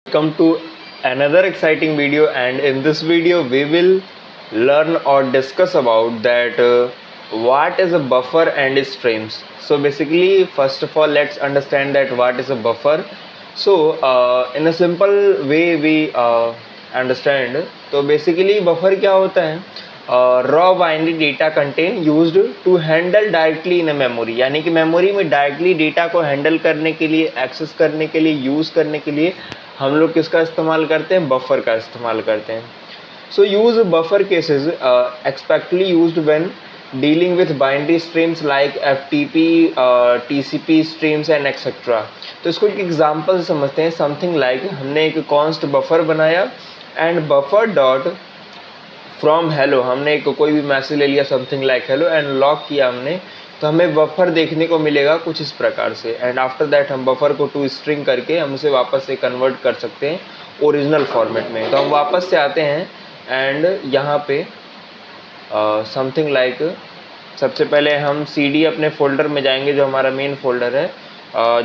Welcome to another exciting video, and in this video we will learn or discuss about that what is a buffer and streams. So basically, first of all, let's understand that what is a buffer. So in a simple way we understand, तो basically buffer क्या होता है, raw binary data contain used to handle directly in a memory, यानी कि memory में directly data को handle करने के लिए, एक्सेस करने के लिए, यूज़ करने के लिए हम लोग किसका इस्तेमाल करते हैं, बफर का इस्तेमाल करते हैं. So use buffer cases expectedly used when dealing with binary streams like FTP, TCP streams and etcetera. तो इसको एक एग्जांपल से समझते हैं. समथिंग लाइक हमने एक कॉन्स्ट बफर बनाया and buffer dot from hello, हमने एक कोई भी मैसेज ले लिया something like hello and lock किया हमने, तो हमें बफर देखने को मिलेगा कुछ इस प्रकार से. एंड आफ्टर दैट हम बफर को टू स्ट्रिंग करके हम उसे वापस से कन्वर्ट कर सकते हैं ओरिजिनल फॉर्मेट में. तो हम वापस से आते हैं एंड यहाँ पे समथिंग लाइक सबसे पहले हम CD अपने फोल्डर में जाएंगे जो हमारा मेन फोल्डर है,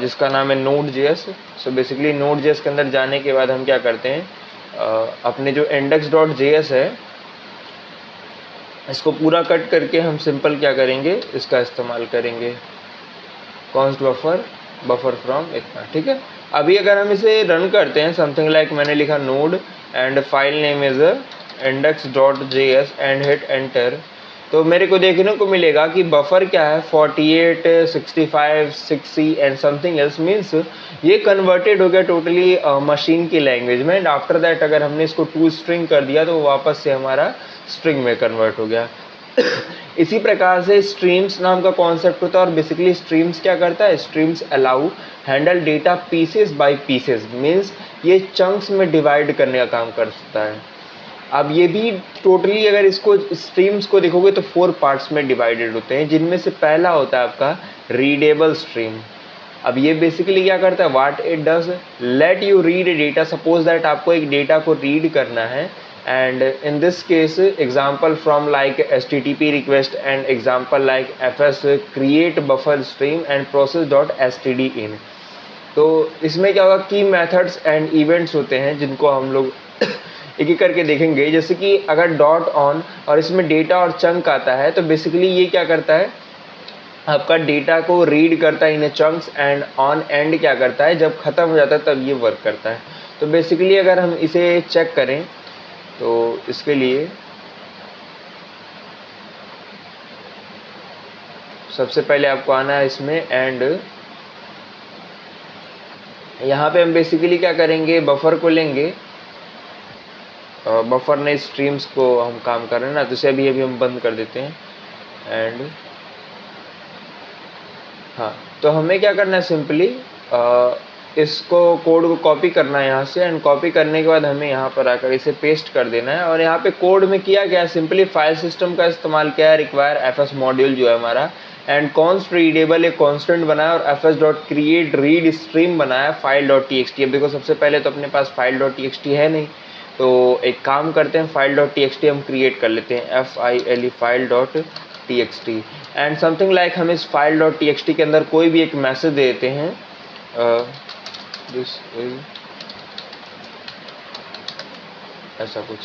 जिसका नाम है Node.js. सो बेसिकली Node.js के अंदर जाने के बाद हम क्या करते हैं, अपने जो index.js है इसको पूरा कट करके हम सिंपल क्या करेंगे, इसका इस्तेमाल करेंगे कॉन्स्ट बफर फ्रॉम इतना. ठीक है. अभी अगर हम इसे रन करते हैं, समथिंग लाइक मैंने लिखा node and file name is index.js and hit enter, तो मेरे को देखने को मिलेगा कि बफर क्या है 48, 65, 6C and something else, means ये कन्वर्टेड हो गया टोटली मशीन की लैंग्वेज में. एंड आफ्टर दैट अगर हमने इसको टू स्ट्रिंग कर दिया तो वापस से हमारा स्ट्रिंग में कन्वर्ट हो गया. इसी प्रकार से स्ट्रीम्स नाम का कॉन्सेप्ट होता है और बेसिकली स्ट्रीम्स क्या करता है, streams allow handle data pieces by pieces, means ये चंक्स में डिवाइड करने का काम कर सकता है. अब ये भी टोटली अगर इसको स्ट्रीम्स को देखोगे तो 4 पार्ट्स में डिवाइडेड होते हैं, जिनमें से पहला होता है आपका रीडेबल स्ट्रीम. अब ये बेसिकली क्या करता है, what it does, let you read data. Suppose that आपको एक डेटा को रीड करना है and in this case example from like HTTP request and example like fs create buffer stream and process.std in. तो इसमें क्या होगा, की मेथड्स एंड इवेंट्स होते हैं जिनको हम लोग एक एक करके देखेंगे. जैसे कि अगर डॉट ऑन और इसमें डेटा और चंक आता है, तो बेसिकली ये क्या करता है, आपका डेटा को रीड करता है इन चंक्स एंड ऑन एंड क्या करता है, जब खत्म हो जाता है तब ये वर्क करता है. तो बेसिकली अगर हम इसे चेक करें तो इसके लिए सबसे पहले आपको आना है इसमें एंड यहाँ पे हम बेसिकली क्या करेंगे, बफर को लेंगे. बफर ने स्ट्रीम्स को हम काम कर रहे हैं ना, तो इसे अभी हम बंद कर देते हैं. एंड हाँ, तो हमें क्या करना है, सिंपली इसको कोड को कॉपी करना है यहाँ से एंड कॉपी करने के बाद हमें यहाँ पर आकर इसे पेस्ट कर देना है. और यहाँ पे कोड में किया गया सिंपली फाइल सिस्टम का इस्तेमाल किया है, रिक्वायर fs मॉड्यूल जो है हमारा, एंड कॉन्स्ट रीडेबल एक कॉन्स्टेंट बनाया और fs dot create read stream बनाया फाइल डॉट txt. अब देखो सबसे पहले तो अपने पास फाइल डॉट txt है नहीं, तो एक काम करते हैं, फाइल डॉट txt हम क्रिएट कर लेते हैं, file dot txt. And something like हम इस फाइल डॉट txt के अंदर कोई भी एक मैसेज देते हैं, दिस इज ऐसा कुछ,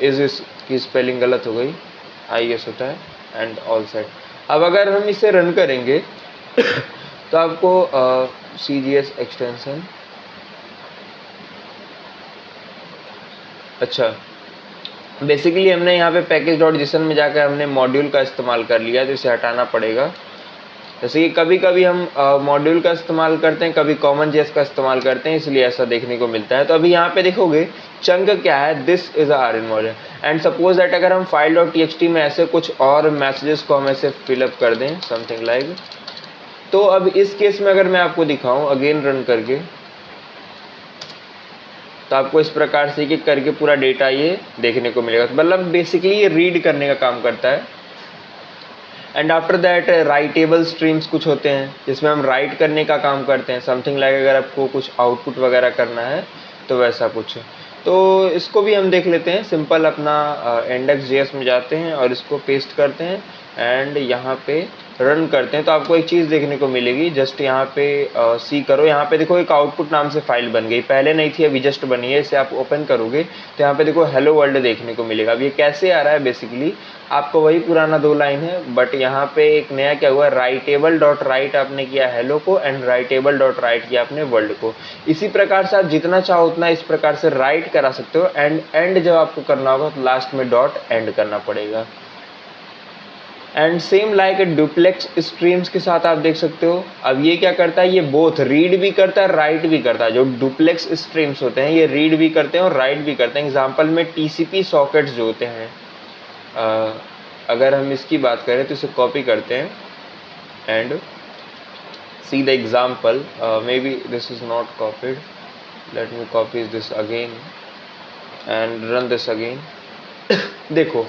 इज की स्पेलिंग गलत हो गई, IS होता है एंड ऑल सेट. अब अगर हम इसे रन करेंगे तो आपको CGS एक्सटेंशन, अच्छा बेसिकली हमने यहाँ पे पैकेज डॉट जेसन में जाकर हमने मॉड्यूल का इस्तेमाल कर लिया, तो इसे हटाना पड़ेगा. जैसे कि कभी कभी हम मॉड्यूल का इस्तेमाल करते हैं, कभी कॉमन जेस का इस्तेमाल करते हैं, इसलिए ऐसा देखने को मिलता है. तो अभी यहाँ पे देखोगे चंक क्या है, this is are in module. And suppose that अगर हम फाइल डॉट txt में ऐसे कुछ और मैसेजेस को हम ऐसे फिलअप कर दें समथिंग लाइक, तो अब इस केस में अगर मैं आपको दिखाऊं अगेन रन करके, तो आपको इस प्रकार से एक करके पूरा डेटा ये देखने को मिलेगा. मतलब बेसिकली ये रीड करने का काम करता है. And after that writable streams कुछ होते हैं जिसमें हम राइट करने का काम करते हैं, समथिंग लाइक अगर आपको कुछ आउटपुट वगैरह करना है तो वैसा कुछ. तो इसको भी हम देख लेते हैं. सिंपल अपना index.js में जाते हैं और इसको पेस्ट करते हैं एंड यहाँ पे रन करते हैं तो आपको एक चीज़ देखने को मिलेगी। जस्ट यहाँ पे सी करो, यहाँ पे देखो एक आउटपुट नाम से फाइल बन गई, पहले नहीं थी अभी जस्ट बनी है। इसे आप ओपन करोगे तो यहाँ पे देखो हेलो वर्ल्ड देखने को मिलेगा। अब ये कैसे आ रहा है, बेसिकली आपको वही पुराना 2 लाइन है, बट यहाँ पे एक नया क्या हुआ, राइटेबल डॉट राइट आपने किया हेलो को एंड राइटेबल डॉट राइट किया आपने वर्ल्ड को। इसी प्रकार से आप जितना चाहो उतना इस प्रकार से राइट करा सकते हो। एंड जब आपको करना होगा तो लास्ट में डॉट एंड करना पड़ेगा। And same like a duplex streams के साथ आप देख सकते हो। अब ये क्या करता है, ये बोथ रीड भी करता है राइट भी करता है। जो डुप्लेक्स स्ट्रीम्स होते हैं ये रीड भी करते हैं और राइट भी करते हैं। एग्जांपल में टीसीपी सॉकेट्स जो होते हैं, अगर हम इसकी बात करें तो इसे कॉपी करते हैं and see the example. May be this is not copied, let me copy this again and run this again. देखो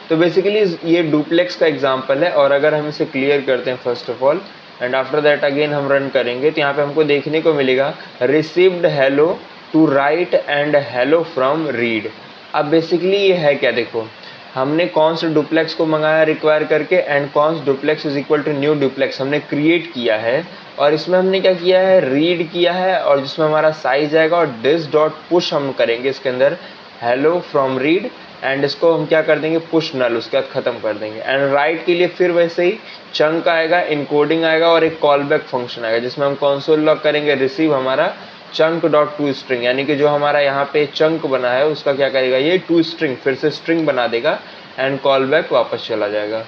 तो बेसिकली ये डुप्लेक्स का एग्जांपल है। और अगर हम इसे क्लियर करते हैं first of all and after that again हम रन करेंगे तो यहाँ पे हमको देखने को मिलेगा received hello to write and hello from read. अब बेसिकली ये है क्या, देखो हमने कॉन्स्ट डुप्लेक्स को मंगाया रिक्वायर करके and const duplex is equal to new duplex हमने क्रिएट किया है। और इसमें हमने क्या किया है, रीड किया है और जिसमें हमारा साइज आएगा और दिस डॉट पुश हम करेंगे इसके अंदर हेलो फ्रॉम रीड एंड इसको हम क्या कर देंगे पुश नल, उसके बाद खत्म कर देंगे। एंड राइट के लिए फिर वैसे ही चंक आएगा, इनकोडिंग आएगा और एक कॉल बैक फंक्शन आएगा जिसमें हम कंसोल लॉग करेंगे रिसीव हमारा चंक डॉट टू स्ट्रिंग, यानी कि जो हमारा यहाँ पे चंक बना है उसका क्या करेगा ये टू स्ट्रिंग फिर से स्ट्रिंग बना देगा एंड कॉल बैक वापस चला जाएगा।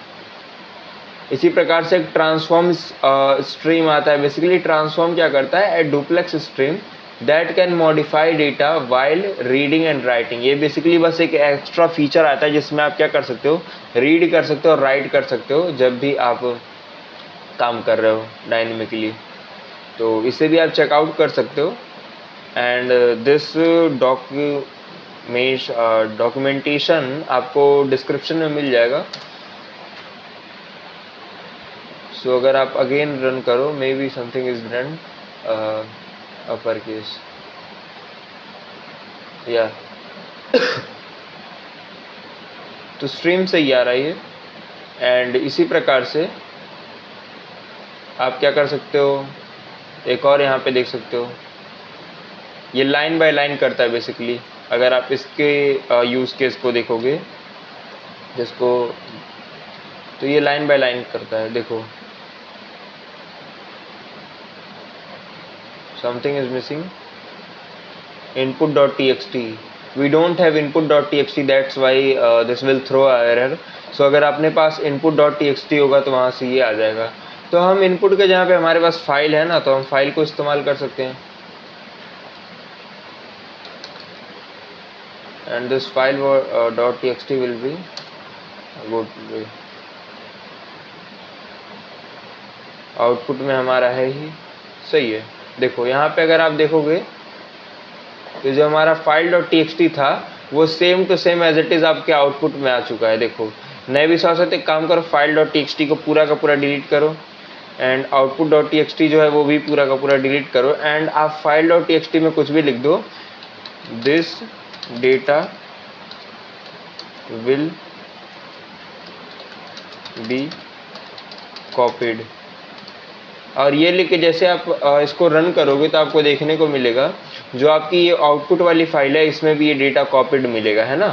इसी प्रकार से एक ट्रांसफॉर्म स्ट्रीम आता है। बेसिकली ट्रांसफॉर्म क्या करता है, a duplex stream that can modify data while reading and writing. ये बेसिकली बस एक एक्स्ट्रा फीचर आता है जिसमें आप क्या कर सकते हो, रीड कर सकते हो और राइट कर सकते हो जब भी आप काम कर रहे हो डायनेमिकली। तो इसे भी आप चेकआउट कर सकते हो। एंड दिस डॉक्यूमेंटेशन आपको डिस्क्रिप्शन में मिल जाएगा। सो अगर आप अगेन रन करो, may be something is done upper case या तो स्ट्रीम से ही आ रहा है। एंड इसी प्रकार से आप क्या कर सकते हो, एक और यहाँ पे देख सकते हो ये लाइन बाय लाइन करता है बेसिकली। अगर आप इसके यूज केस को देखोगे जिसको, तो ये लाइन बाय लाइन करता है। देखो something is missing, input.txt we don't have input.txt, that's why this will throw a error। so अगर आपने पास input.txt होगा तो वहाँ से ये आ जाएगा। तो हम इनपुट के जहाँ पे हमारे पास फाइल है ना, तो हम फाइल को इस्तेमाल कर सकते हैं and this file .txt will be good way। Output में हमारा है ही, सही है। देखो यहाँ पे अगर आप देखोगे तो जो हमारा फाइल .txt था वो same to same as it is आपके आउटपुट में आ चुका है। देखो नए भी साथ एक काम करो, फाइल .txt को पूरा का पूरा डिलीट करो एंड आउटपुट .txt जो है वो भी पूरा का पूरा डिलीट करो एंड आप फाइल .txt में कुछ भी लिख दो, this data will be copied. और ये लिख के जैसे आप इसको रन करोगे तो आपको देखने को मिलेगा जो आपकी ये आउटपुट वाली फाइल है इसमें भी ये डेटा कॉपीड मिलेगा, है ना।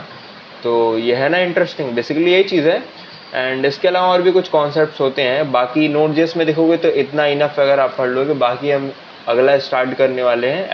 तो ये है ना इंटरेस्टिंग, बेसिकली यही चीज़ है। एंड इसके अलावा और भी कुछ कॉन्सेप्ट्स होते हैं। बाकी नोड.js में देखोगे तो इतना इनफ अगर आप पढ़ लोगे, बाकी हम अगला स्टार्ट करने वाले हैं